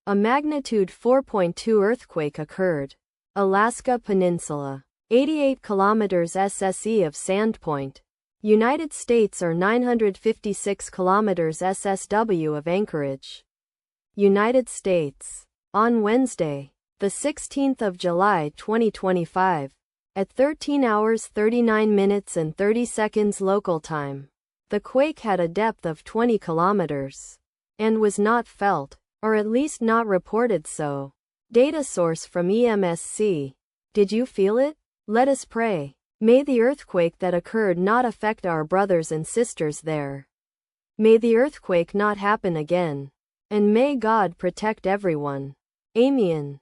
A magnitude 4.2 earthquake occurred. Alaska Peninsula. 88 kilometers SSE of Sandpoint. United States or 956 kilometers SSW of Anchorage. United States. On Wednesday, the 16th of July 2025, at 13 hours 39 minutes and 30 seconds local time, the quake had a depth of 20 kilometers and was not felt, or at least not reported so. Data source from EMSC. Did you feel it? Let us pray. May the earthquake that occurred not affect our brothers and sisters there. May the earthquake not happen again. And may God protect everyone. Amen.